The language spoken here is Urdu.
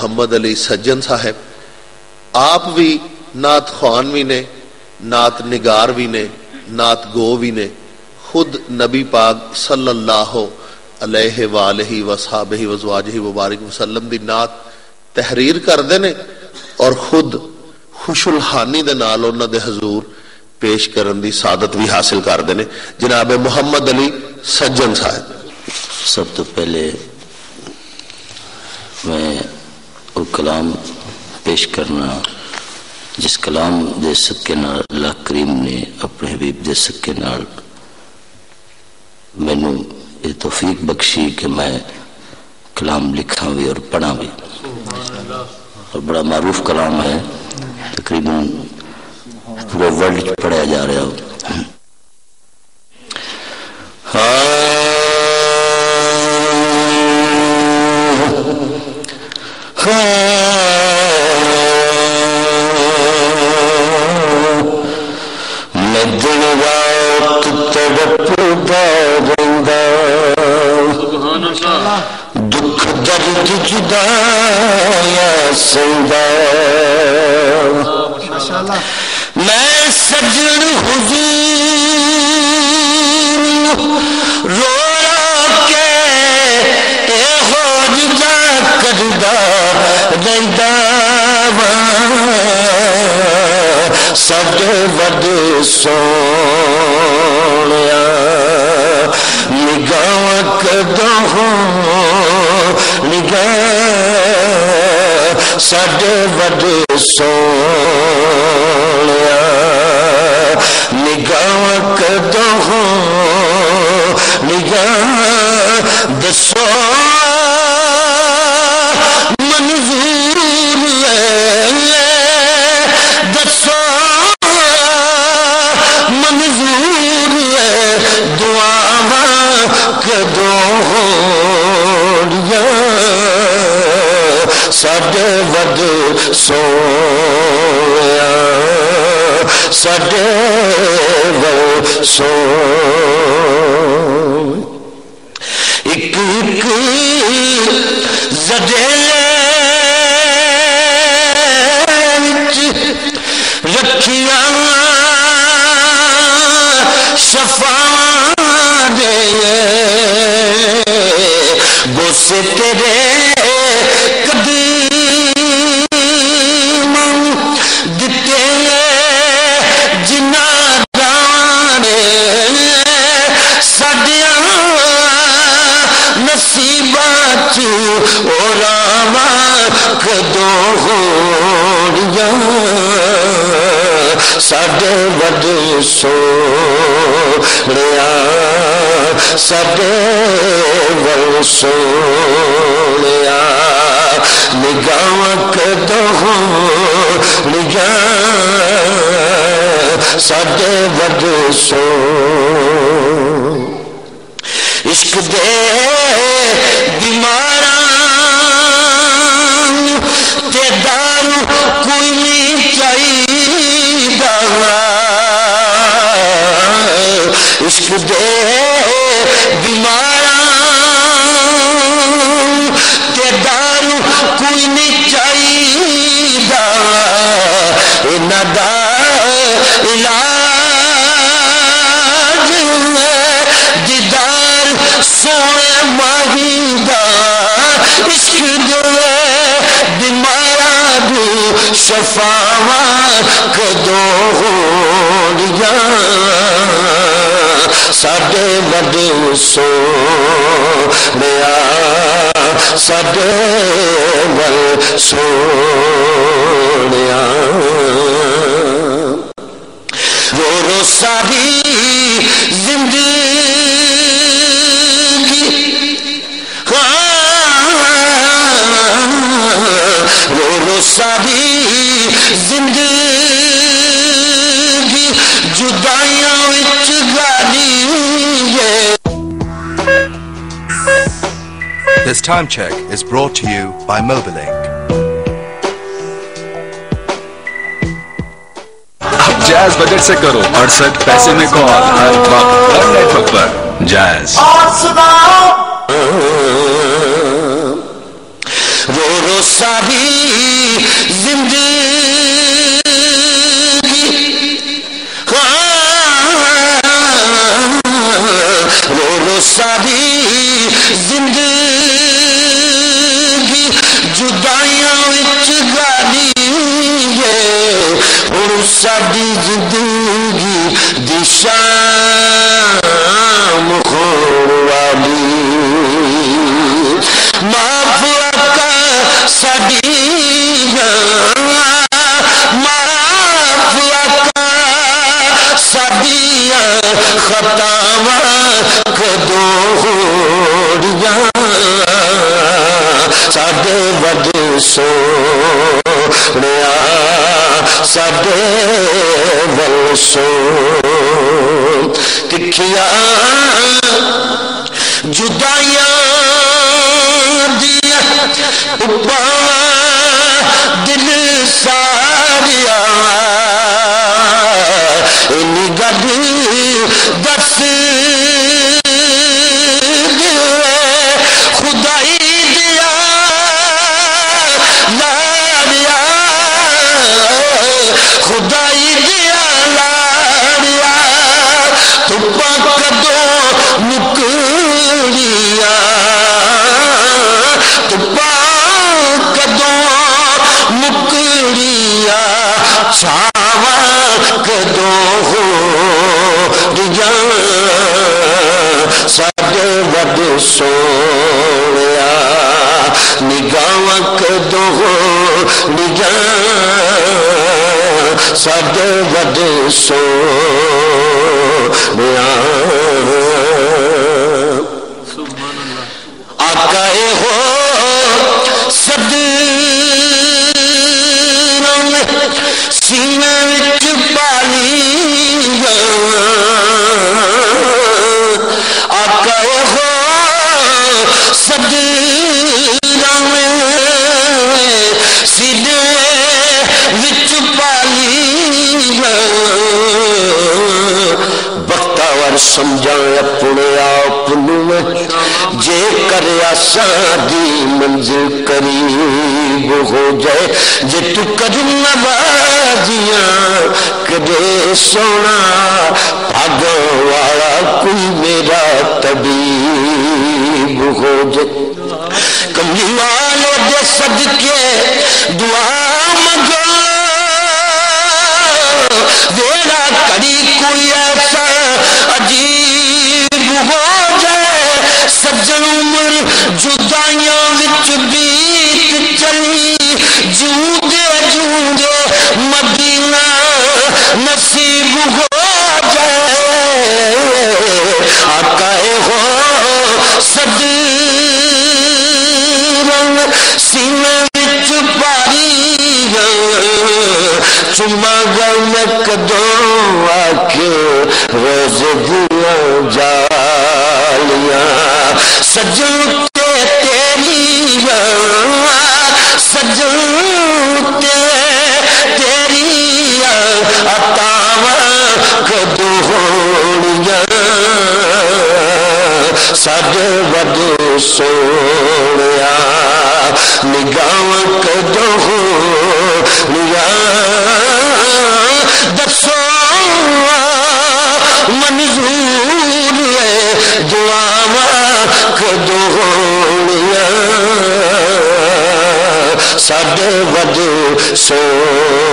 محمد علی سجن صاحب، آپ بھی نعت خوان بھی نے، نعت نگار بھی نے، نعت گو بھی نے، خود نبی پاک صلی اللہ علیہ وآلہ وصحبہ وزواجہ مبارک وسلم دی نعت تحریر کردے نے اور خود خوش الحانی دے نال انہاں دے حضور پیش کرن دی سعادت بھی حاصل کردے نے جناب محمد علی سجن صاحب۔ سب تو پہلے میں وہ کلام پیش کرنا جس کلام دے صدقے نال اللہ کریم نے اپنے حبیب دے صدقے نال مینوں یہ توفیق بخشی کہ میں کلام لکھاں بھی اور پڑھاں بھی، اور بڑا معروف کلام ہے، تقریباً پورے ورلڈ پڑھایا جا رہا ہو۔ دکھ درد جدایا سندا میں سجن حضور رو کے اے ہو جدا کردا رہندا سد ود سونیا نگاہ کدوں نگاہ سد ود سونیا نگاہ کدوں نگاہ دسو منظور دسو منظور دعا کدوں سد ود سویا سد ود سو ایک ایک زدے رکھیا شفا دے بس تیرے سد ود سونیا سد ود سونیا نگاہ کدوں نگاہ سد ود سو عشق دے بیماراں تے دارو کوئی نہیں چاہیدا عشق دے بیماراں تے دارو کوئی نہیں چاہیدا انہاں دا علاج دیدار سونے ماہی دا عشق دے بیماراں دی شفاواں کدوں ہونیاں سد ود سونیا سد ود سونیا رو رو ساری زندگی رو رو ساری زندگی جدائیاں وچ گالی ہے۔ This time check is brought to you by Mobilink. اب جائز بجٹ سے کرو 68 پیسے میں کال ہر وقت ہر نیٹ ورک پر جائز۔ رو رو ساری زندگی رو رو ساری زندگی جدائیاں وچ گالی ہے ہن ساری زندگی دی شام خور والی معاف آقا ساڈی معاف آقا ساڈیاں خطاواں کدوں ہوڑیاں ساڈے ود سونیا ساڈے ول سون تکھیاں جدائیاں دیا اپاواں دل ساریا اینی گل دس خدائی دیا لاریا خدائی دیا لاریا تپا کدوں مکڑیا تپا کدوں مکڑیا چھاواں کدوں ہوریا ساڈے ود سونیا نگاواں کدوں ہوریا ساڈے ود سونیا آقا ہو صدروں سینے وچ پالی آقا ہو صدروں سینے وچ پالی بختاور سمجھا اپنے آپ جے کریا سادی منزل قریب ہو جائے جے تو کرم نوازیاں کدے سونا بھاگا والا کوئی میرا طبیب ہو جائے کملی والے دے صدقے دعا مگو ویڑا کری کوئی ایسا عجیب ہو جائے سجن عمر جدائیاں وچ بیت چلی جوندے جوندے مدینہ نصیب ہو جائے آقا ہو صدروں سینے وچ پاری چما گل میں کدوں آکے روز دیا جالیاں سجن تے تیری سجن تے تیری عطاواں کدوں ہونیاں ساڈے ود سونیا نگاواں کدوں ہونیاں دسو منظور ہے دعاواں کدوں ہونیاں ساڈے ود سونیا